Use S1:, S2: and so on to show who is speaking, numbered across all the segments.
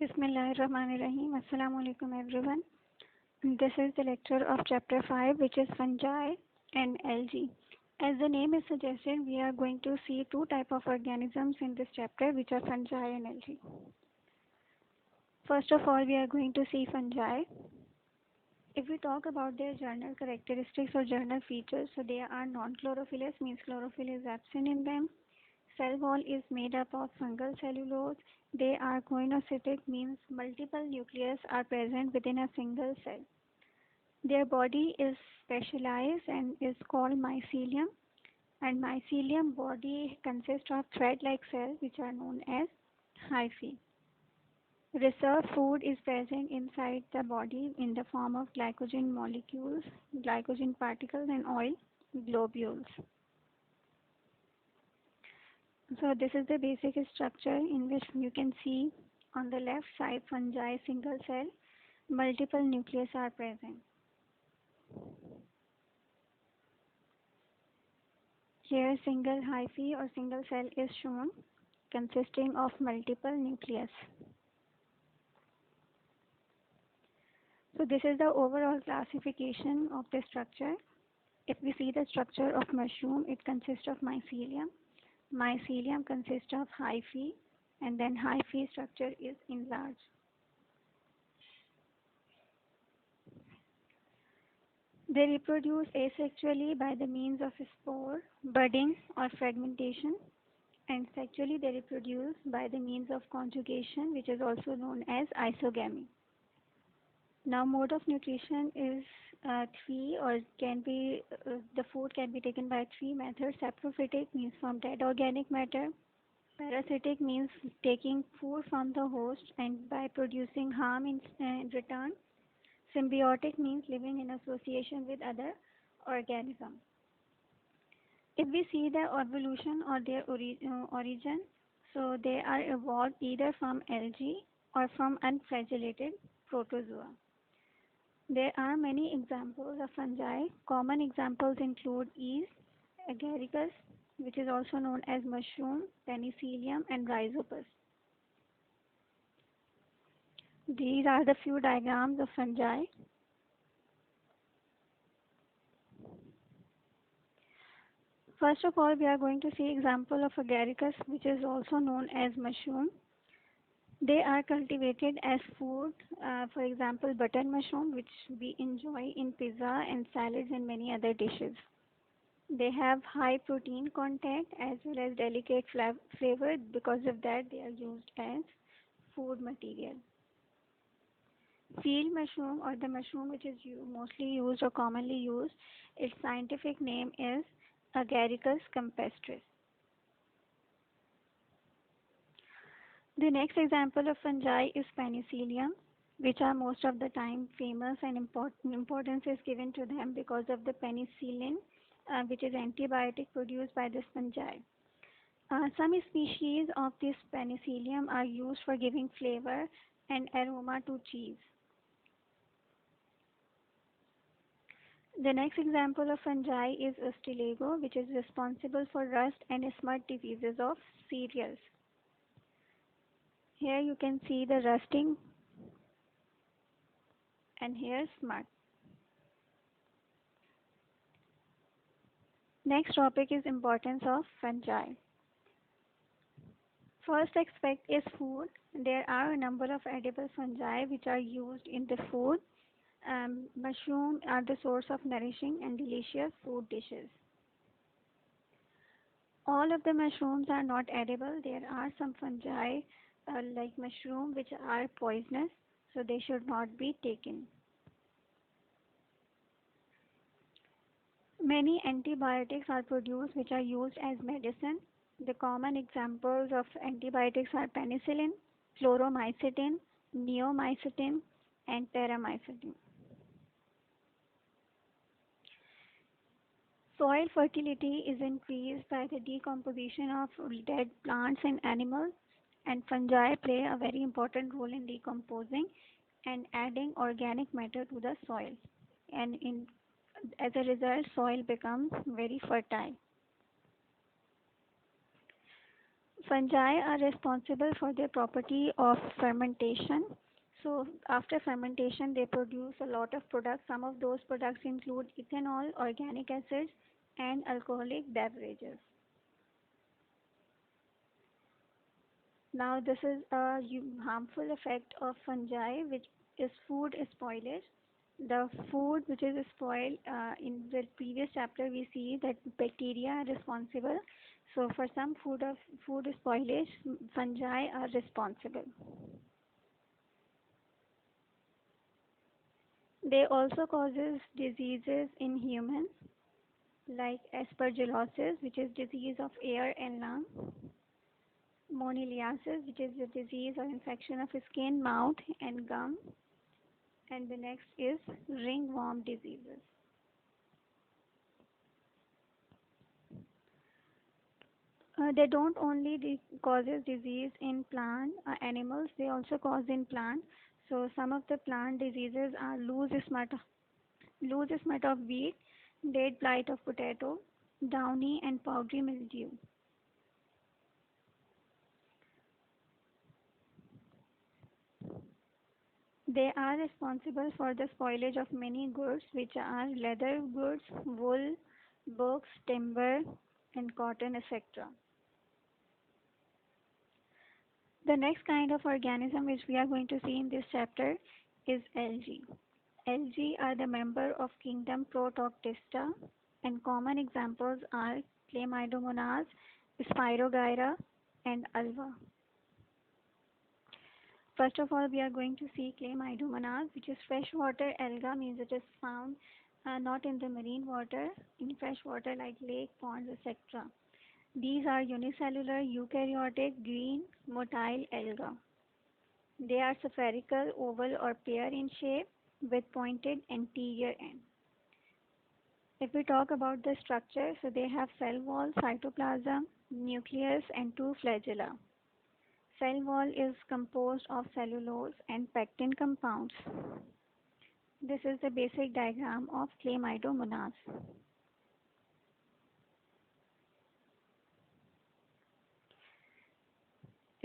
S1: Bismillahirrahmanirrahim. Assalamu alaikum everyone. This is the lecture of chapter 5, which is fungi and algae. As the name is suggested, we are going to see two types of organisms in this chapter, which are fungi and algae. First of all, we are going to see fungi. If we talk about their general characteristics or general features, so they are non-chlorophyllous, means chlorophyll is absent in them. Cell wall is made up of fungal cellulose. They are coinocytic, means multiple nucleus are present within a single cell. Their body is specialized and is called mycelium, and mycelium body consists of thread-like cells which are known as hyphae. Reserve food is present inside the body in the form of glycogen molecules, glycogen particles and oil globules. So this is the basic structure in which you can see on the left side fungi single cell, multiple nucleus are present. Here single hyphae or single cell is shown consisting of multiple nucleus. So this is the overall classification of the structure. If we see the structure of mushroom, it consists of mycelium. Mycelium consists of hyphae, and then hyphae structure is enlarged. They reproduce asexually by the means of spore, budding or fragmentation, and sexually they reproduce by the means of conjugation, which is also known as isogamy. Now mode of nutrition is three, or can be the food can be taken by three methods. Saprophytic means from dead organic matter. Parasitic means taking food from the host and by producing harm in return. Symbiotic means living in association with other organisms. If we see the evolution or their origin, so they are evolved either from algae or from unflagellated protozoa. There are many examples of fungi. Common examples include yeast, agaricus, which is also known as mushroom, penicillium, and rhizopus. These are the few diagrams of fungi. First of all, we are going to see example of agaricus, which is also known as mushroom. They are cultivated as food, for example, button mushroom, which we enjoy in pizza and salads and many other dishes. They have high protein content as well as delicate flavor. Because of that, they are used as food material. Field mushroom, or the mushroom which is mostly used or commonly used, its scientific name is Agaricus campestris. The next example of fungi is penicillium, which are most of the time famous, and importance is given to them because of the penicillin, which is antibiotic produced by this fungi. Some species of this penicillium are used for giving flavor and aroma to cheese. The next example of fungi is Astilago, which is responsible for rust and smut diseases of cereals. Here you can see the rusting, and here smut. Next topic is importance of fungi. First aspect is food. There are a number of edible fungi which are used in the food. Mushrooms are the source of nourishing and delicious food dishes. All of the mushrooms are not edible. There are some fungi like mushroom which are poisonous, so they should not be taken. Many antibiotics are produced which are used as medicine. The common examples of antibiotics are penicillin, chloromycetin, neomycetin, and paramycetin. Soil fertility is increased by the decomposition of dead plants and animals, and fungi play a very important role in decomposing and adding organic matter to the soil. And as a result, soil becomes very fertile. Fungi are responsible for the property of fermentation. So after fermentation, they produce a lot of products. Some of those products include ethanol, organic acids, and alcoholic beverages. Now, this is a harmful effect of fungi, which is food spoilage. The food which is spoiled, in the previous chapter, we see that bacteria are responsible. So, for some food spoilage, fungi are responsible. They also causes diseases in humans, like aspergillosis, which is disease of air and lung, moniliasis, which is a disease or infection of skin, mouth, and gum, and the next is ringworm diseases. They don't only causes disease in plant animals, they also cause in plant. So some of the plant diseases are loose smut of wheat, dead blight of potato, downy and powdery mildew. They are responsible for the spoilage of many goods, which are leather goods, wool, books, timber, and cotton, etc. The next kind of organism which we are going to see in this chapter is algae. Algae are the member of kingdom Protoctista, and common examples are Chlamydomonas, Spirogyra, and Alga. First of all, we are going to see Chlamydomonas, which is freshwater alga, means it is found not in the marine water, in freshwater like lake, ponds, etc. These are unicellular, eukaryotic, green, motile alga. They are spherical, oval, or pear in shape with pointed anterior end. If we talk about the structure, so they have cell wall, cytoplasm, nucleus, and two flagella. Cell wall is composed of cellulose and pectin compounds. This is the basic diagram of Chlamydomonas.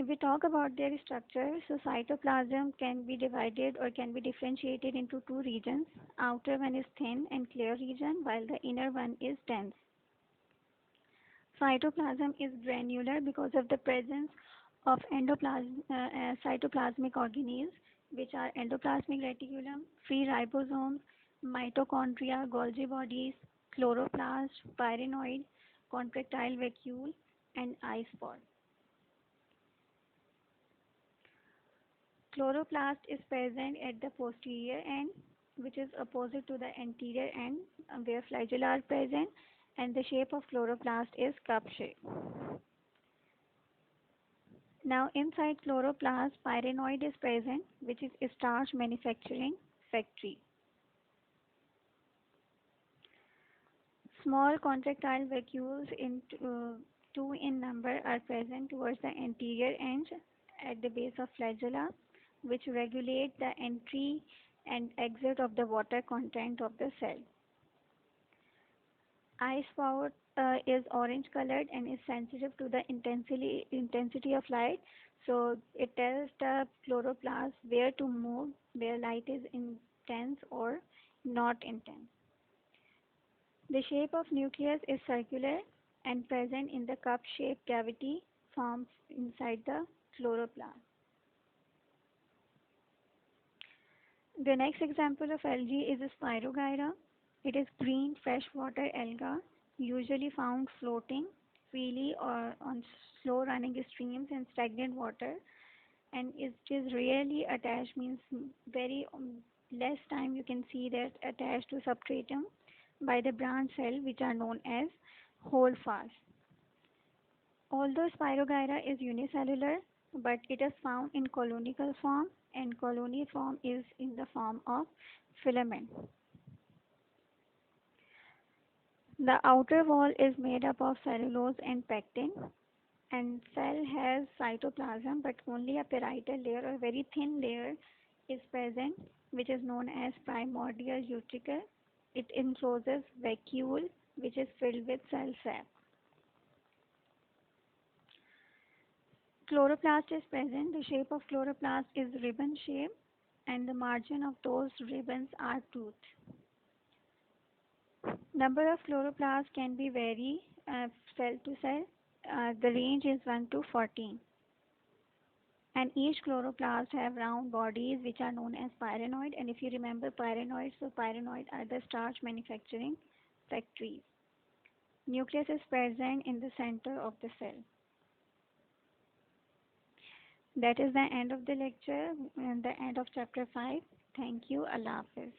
S1: If we talk about their structure, so cytoplasm can be divided or can be differentiated into two regions. Outer one is thin and clear region, while the inner one is dense. Cytoplasm is granular because of the presence of cytoplasmic organelles, which are endoplasmic reticulum, free ribosomes, mitochondria, Golgi bodies, chloroplast, pyrenoid, contractile vacuole, and eye spot. Chloroplast is present at the posterior end, which is opposite to the anterior end, where flagella are present, and the shape of chloroplast is cup shape. Now, inside chloroplast, pyrenoid is present, which is a starch manufacturing factory. Small contractile vacuoles, two in number, are present towards the anterior end at the base of flagella, which regulate the entry and exit of the water content of the cell. Eye spout is orange colored and is sensitive to the intensity of light. So it tells the chloroplast where to move, where light is intense or not intense. The shape of nucleus is circular and present in the cup-shaped cavity formed inside the chloroplast. The next example of algae is Spirogyra. It is green freshwater alga, usually found floating freely or on slow running streams and stagnant water, and it is rarely attached, means very less time you can see that attached to substratum by the branch cell, which are known as holdfast. Although Spirogyra is unicellular, but it is found in colonical form, and colony form is in the form of filament. The outer wall is made up of cellulose and pectin, and cell has cytoplasm, but only a parietal layer or very thin layer is present, which is known as primordial utricle. It encloses vacuole, which is filled with cell sap. Chloroplast is present. The shape of chloroplast is ribbon shape and the margin of those ribbons are toothed. Number of chloroplasts can be vary cell to cell. The range is 1 to 14. And each chloroplast have round bodies which are known as pyrenoid. And if you remember pyrenoids, so pyrenoid are the starch manufacturing factories. Nucleus is present in the center of the cell. That is the end of the lecture and the end of chapter 5. Thank you. Allah Hafiz.